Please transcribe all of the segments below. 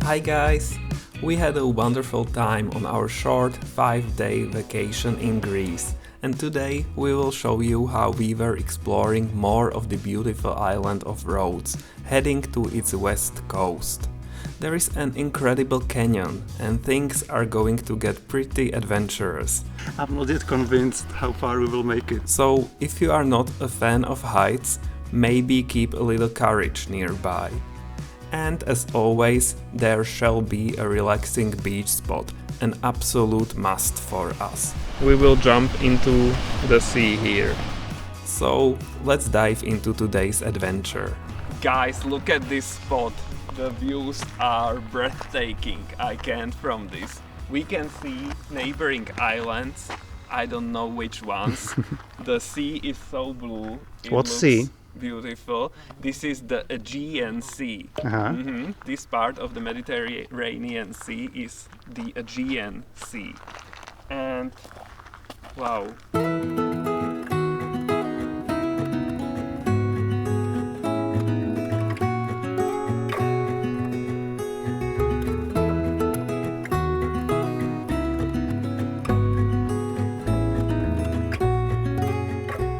Hi guys! We had a wonderful time on our short 5-day vacation in Greece, and today we will show you how we were exploring more of the beautiful island of Rhodes, heading to its west coast. There is an incredible canyon and things are going to get pretty adventurous. I'm not yet convinced how far we will make it. So if you are not a fan of heights, maybe keep a little courage nearby. And as always, there shall be a relaxing beach spot, an absolute must for us. We will jump into the sea here. So let's dive into today's adventure. Guys, look at this spot. The views are breathtaking. I can't from this. We can see neighboring islands. I don't know which ones. The sea is so blue. What sea? Beautiful. This is the Aegean Sea. This part of the Mediterranean Sea is the Aegean Sea. And wow.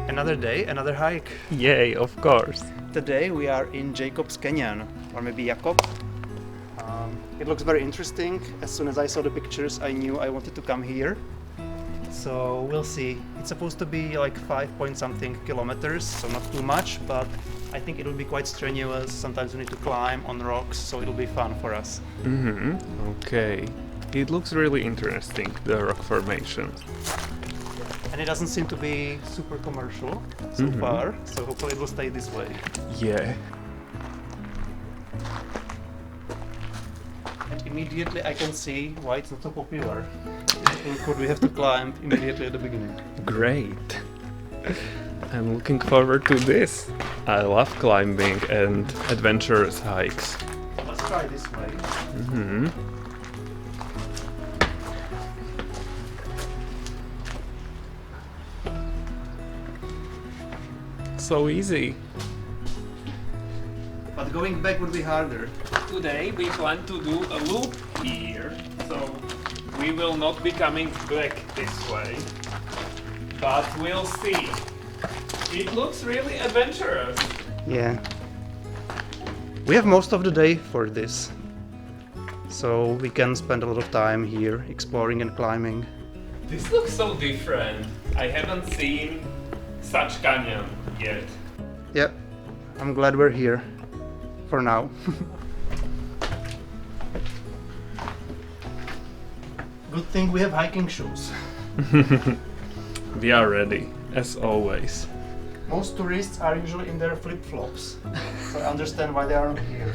Another day, another hike. Yay, of course. Today we are in Jacob's Canyon, or maybe Jakob. It looks very interesting. As soon as I saw the pictures, I knew I wanted to come here. So we'll see. It's supposed to be like 5-point-something kilometers, so not too much, but I think it'll be quite strenuous. Sometimes we need to climb on rocks, so it'll be fun for us. Okay. It looks really interesting, the rock formation. And it doesn't seem to be super commercial so far, so hopefully it will stay this way. Yeah. And immediately I can see why it's not so popular. Could we have to climb immediately at the beginning? Great. I'm looking forward to this. I love climbing and adventurous hikes. Let's try this way. So easy. But going back would be harder. Today we plan to do a loop here, so we will not be coming back this way, but we'll see. It looks really adventurous. Yeah. We have most of the day for this, so we can spend a lot of time here exploring and climbing. This looks so different. I haven't seen such canyon yet. Yeah, I'm glad we're here for now. Good thing we have hiking shoes. We are ready, as always. Most tourists are usually in their flip-flops, so I understand why they aren't here.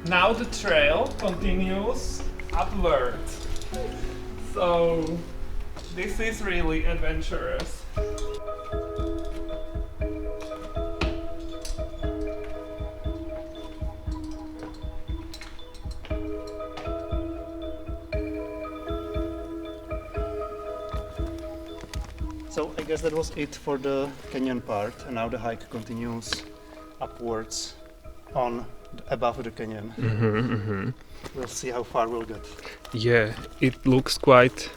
Now the trail continues upward. So this is really adventurous. So I guess that was it for the canyon part, and now the hike continues upwards on above the canyon. We'll see how far we'll get. Yeah, it looks quite...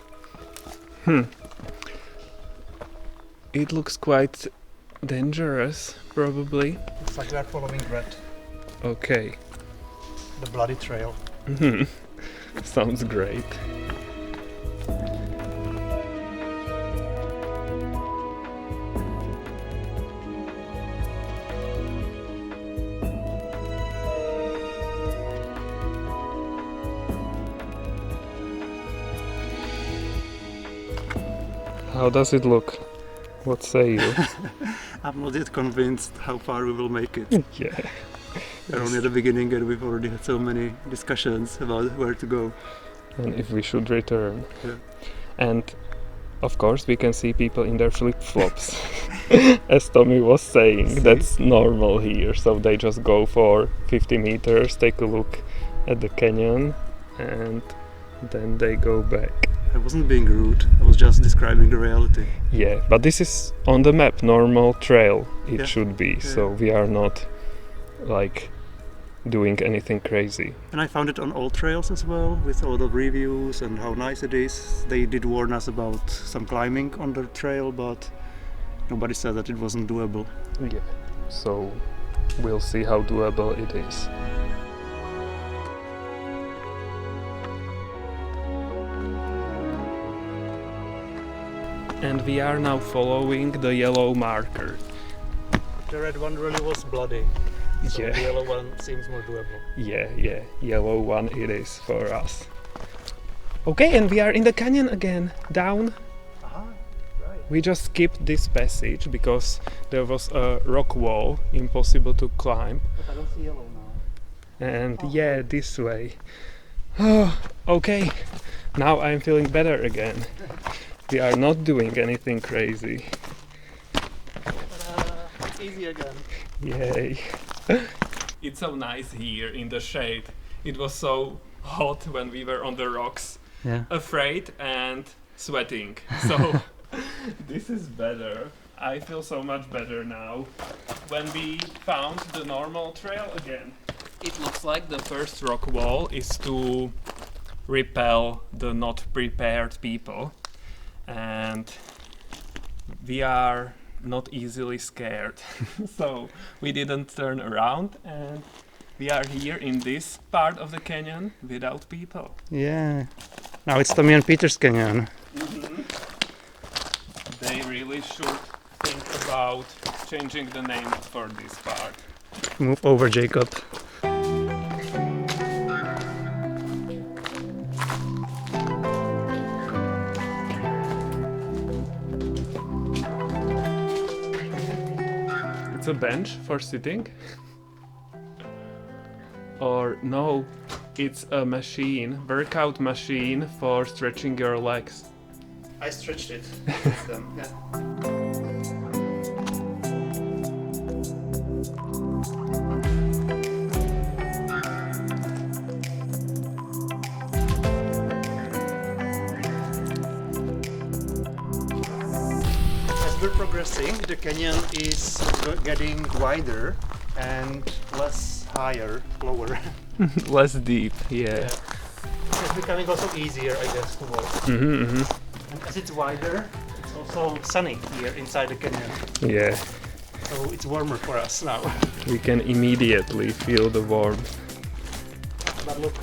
It looks quite dangerous, probably. Looks like we are following red, Okay. the bloody trail. Sounds great. How does it look? What say you? I'm not yet convinced how far we will make it. Yeah. We're only at the beginning and we've already had so many discussions about where to go. And if we should return. Yeah. And of course we can see people in their flip-flops. As Tommy was saying, that's normal here. So they just go for 50 meters, take a look at the canyon and then they go back. I wasn't being rude. I was just describing the reality. Yeah, but this is on the map, normal trail it Yeah. should be, so we are not like doing anything crazy. And I found it on all trails as well, with a lot of reviews and how nice it is. They did warn us about some climbing on the trail, but nobody said that it wasn't doable. Yeah, so we'll see how doable it is. And we are now following the yellow marker. The red one really was bloody. So Yeah. the yellow one seems more doable. Yeah, yellow one it is for us. Okay, and we are in the canyon again, down. Aha, right. We just skipped this passage because there was a rock wall, impossible to climb. But I don't see yellow now. And Oh. yeah, this way. Oh, okay, now I'm feeling better again. We are not doing anything crazy. It's easy again. Yay. It's so nice here in the shade. It was so hot when we were on the rocks, Yeah. afraid and sweating. So this is better. I feel so much better now. When we found the normal trail again, it looks like the first rock wall is to repel the not prepared people. And we are not easily scared. So we didn't turn around and we are here in this part of the canyon without people. Yeah. Now it's Tommy and Peter's Canyon. They really should think about changing the name for this part. Move over, Jacob. It's a bench for sitting. Or no, it's a machine, workout machine for stretching your legs. I stretched it. Yeah. As we're progressing, the canyon is getting wider and less higher, lower. Less deep, yeah. It's becoming also easier, I guess, to walk. And as it's wider, it's also sunny here inside the canyon. Yeah, So it's warmer for us now. we can immediately feel the warmth. But look,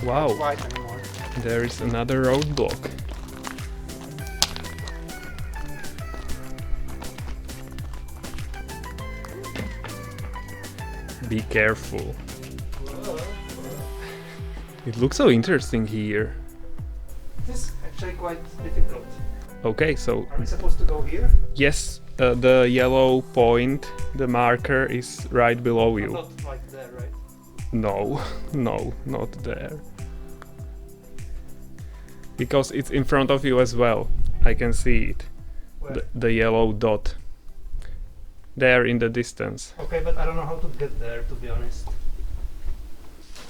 Wow, not white anymore. there is another roadblock. Be careful. It looks so interesting here. This is actually quite difficult. Okay, so Are we supposed to go here? yes, the yellow point, the marker is right below you. Not like there, right? No, no, not there. Because it's in front of you as well. I can see it. Where? The yellow dot. There in the distance. Okay, but I don't know how to get there, to be honest.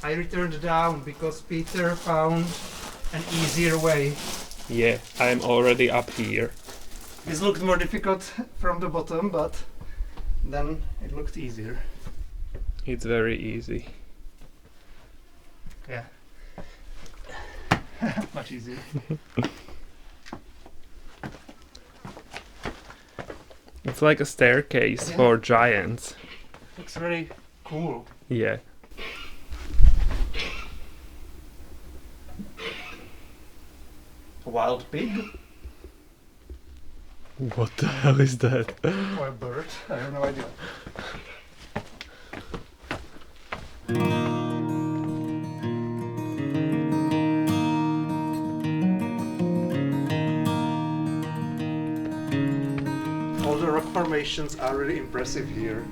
I returned down because Peter found an easier way. Yeah, I'm already up here. This looked more difficult from the bottom, but then it looked easier. It's very easy. Yeah. Much easier. It's like a staircase Yeah. for giants. Looks very cool. Yeah. A wild pig What the hell is that? or a bird? I have no idea. All the rock formations are really impressive here.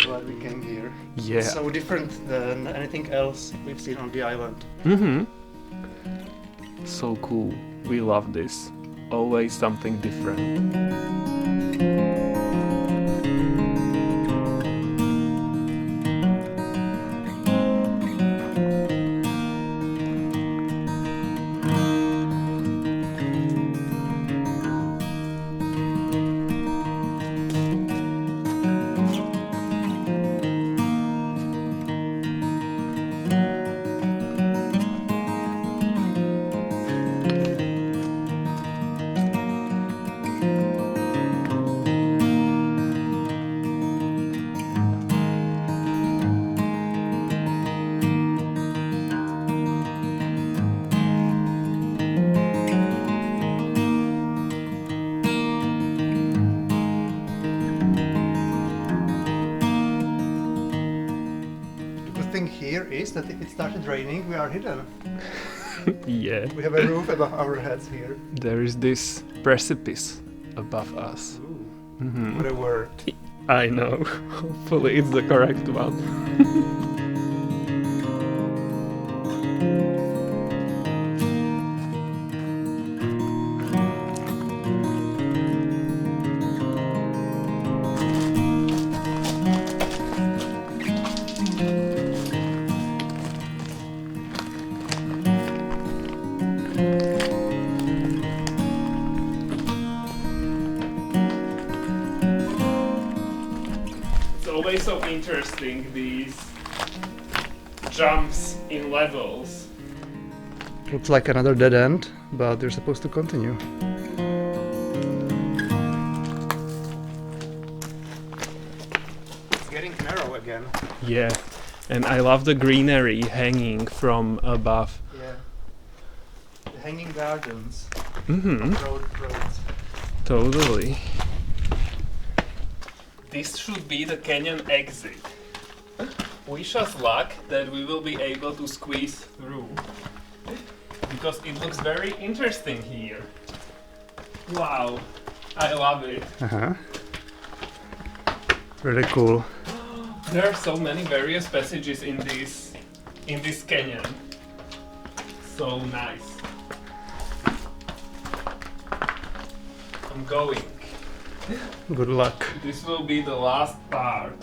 Glad we came here. Yeah. So different than anything else we've seen on the island. So cool. We love this. Always something different. place that if it started raining, we are hidden. Yeah. We have a roof above our heads here. There is this precipice above us. Ooh, Mhm. what a word. I know. Hopefully it's the correct one. It's always so interesting, these jumps in levels. Looks like another dead end, but they're supposed to continue. It's getting narrow again. Yeah, and I love the greenery hanging from above. Yeah. The hanging gardens. Mm-hmm. Rhodes. Totally. This should be the canyon exit. Wish us luck that we will be able to squeeze through. Because it looks very interesting here. Wow, I love it. Uh-huh. Really cool. There are so many various passages in this canyon. So nice. I'm going. Good luck. This will be the last part.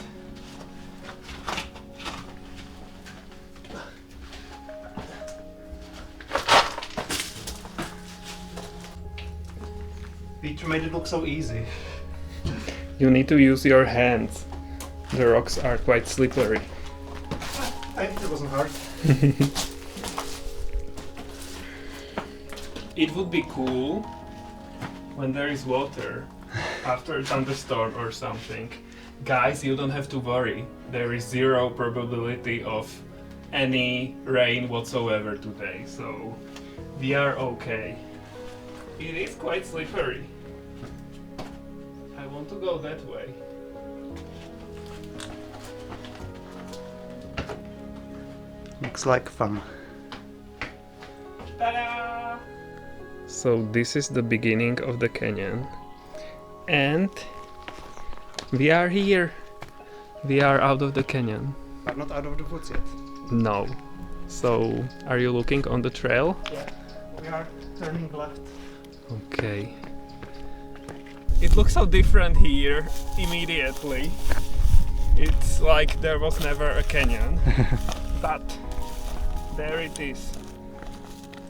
Peter made it look so easy. You need to use your hands. The rocks are quite slippery. I think it wasn't hard. It would be cool when there is water after a thunderstorm or something. Guys, you don't have to worry. There is zero probability of any rain whatsoever today, so we are okay. It is quite slippery. I want to go that way. Looks like fun. Ta-da! So this is the beginning of the canyon. And we are here. We are out of the canyon. But not out of the woods yet. No. So, are you looking on the trail? Yeah. We are turning left. Okay. It looks so different here immediately. It's like there was never a canyon. But there it is.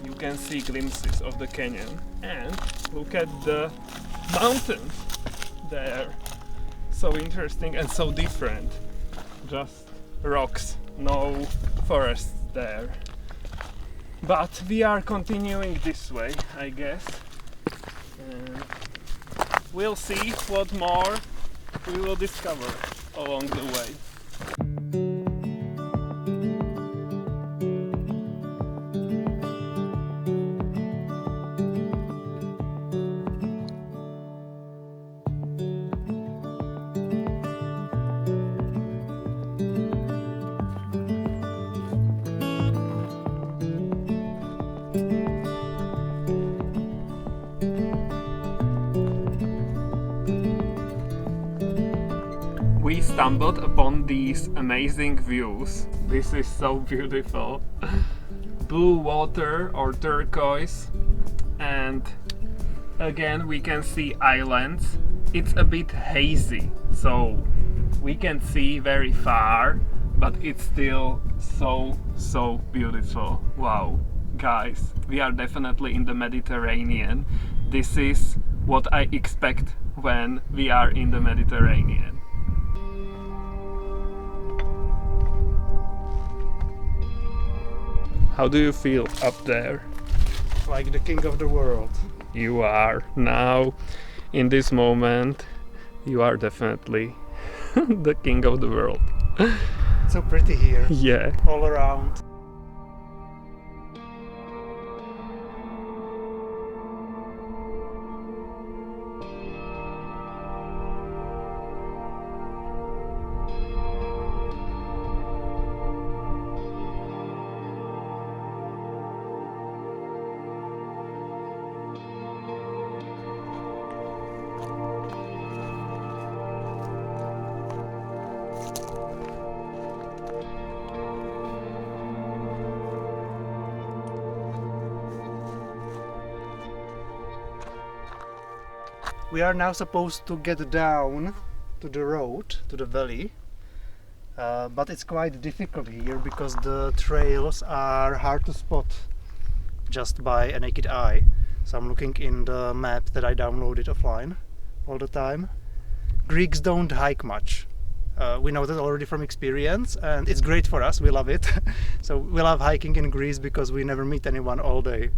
You can see glimpses of the canyon. And look at the mountains there. So interesting and so different. Just rocks, no forests there. But we are continuing this way, I guess. And we'll see what more we will discover along the way. We stumbled upon these amazing views. This is so beautiful. Blue water or turquoise, and again we can see islands. It's a bit hazy, so we can see very far, but it's still so beautiful. Wow, guys, we are definitely in the Mediterranean. This is what I expect when we are in the Mediterranean. How do you feel up there? Like the king of the world. You are now, in this moment, you are definitely the king of the world. It's so pretty here. Yeah. All around. We are now supposed to get down to the road, to the valley, but it's quite difficult here because the trails are hard to spot just by a naked eye. So I'm looking in the map that I downloaded offline all the time. Greeks don't hike much. We know that already from experience, and it's great for us, we love it. So we love hiking in Greece because we never meet anyone all day.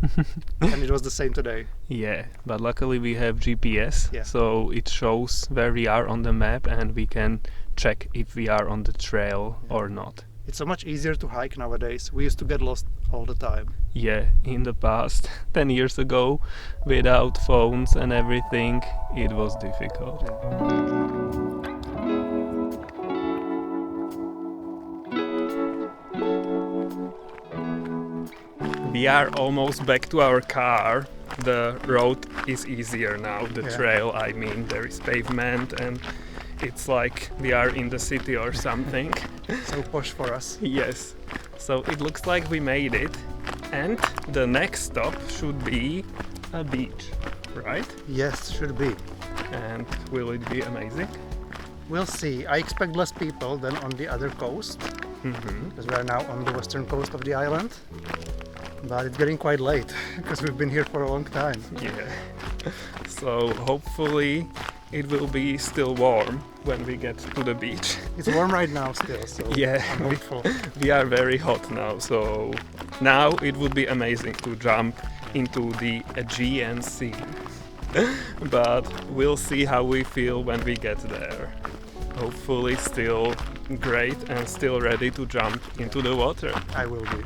And it was the same today. Yeah, but luckily we have GPS, Yeah. so it shows where we are on the map and we can check if we are on the trail or not. It's so much easier to hike nowadays. We used to get lost all the time. Yeah, in the past, 10 years ago, without phones and everything, it was difficult. We are almost back to our car. The road is easier now, the Yeah. trail, I mean, there is pavement and it's like we are in the city or something. So posh for us. Yes, so it looks like we made it, and the next stop should be a beach, right? Yes, should be. And will it be amazing? We'll see. I expect less people than on the other coast, because we are now on the western coast of the island. But it's getting quite late, because we've been here for a long time. Yeah. So hopefully it will be still warm when we get to the beach. It's warm right now still, so Yeah, I'm hopeful. we are very hot now, so now it would be amazing to jump into the Aegean Sea. But we'll see how we feel when we get there. Hopefully still great and still ready to jump into the water. I will be.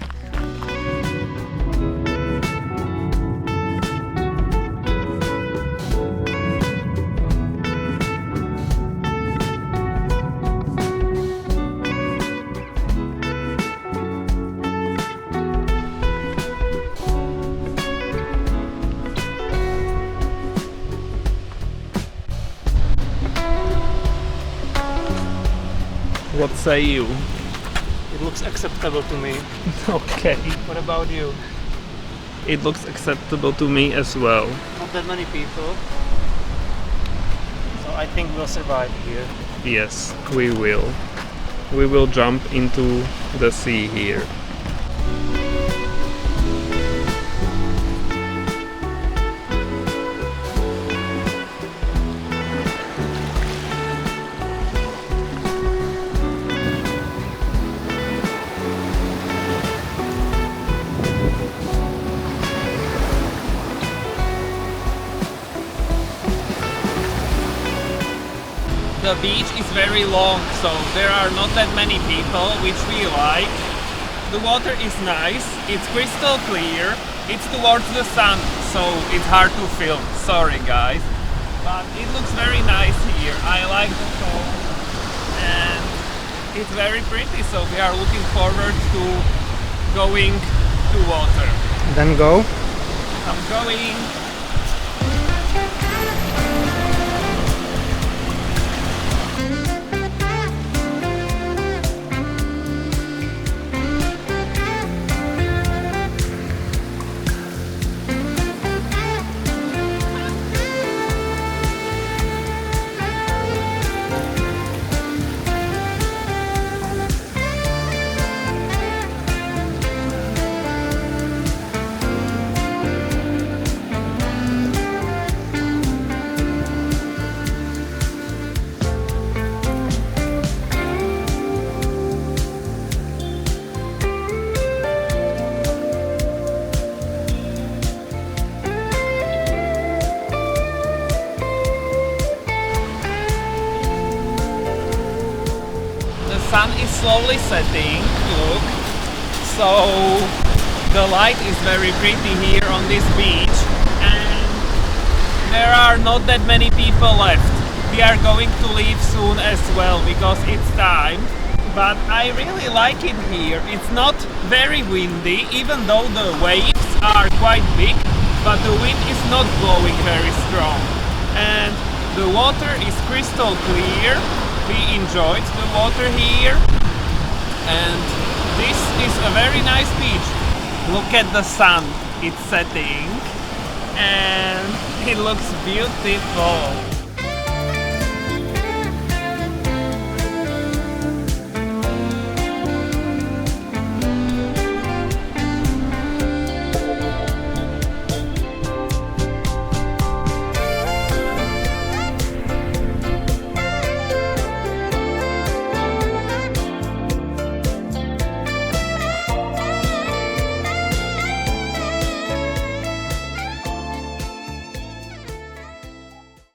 What say you? It looks acceptable to me. Okay. What about you? It looks acceptable to me as well. Not that many people. So I think we'll survive here. Yes, we will. We will jump into the sea here. The beach is very long, so there are not that many people, which we like. The water is nice, it's crystal clear, it's towards the sun, so it's hard to film, sorry guys. But it looks very nice here, I like the tone, and it's very pretty, so we are looking forward to going to water. Then go. I'm going. Sun is slowly setting, look, so the light is very pretty here on this beach, and there are not that many people left. We are going to leave soon as well because it's time, but I really like it here. It's not very windy, even though the waves are quite big, but the wind is not blowing very strong, and The water is crystal clear. We enjoyed the water here. And this is a very nice beach. Look at the sun. It's setting. And it looks beautiful.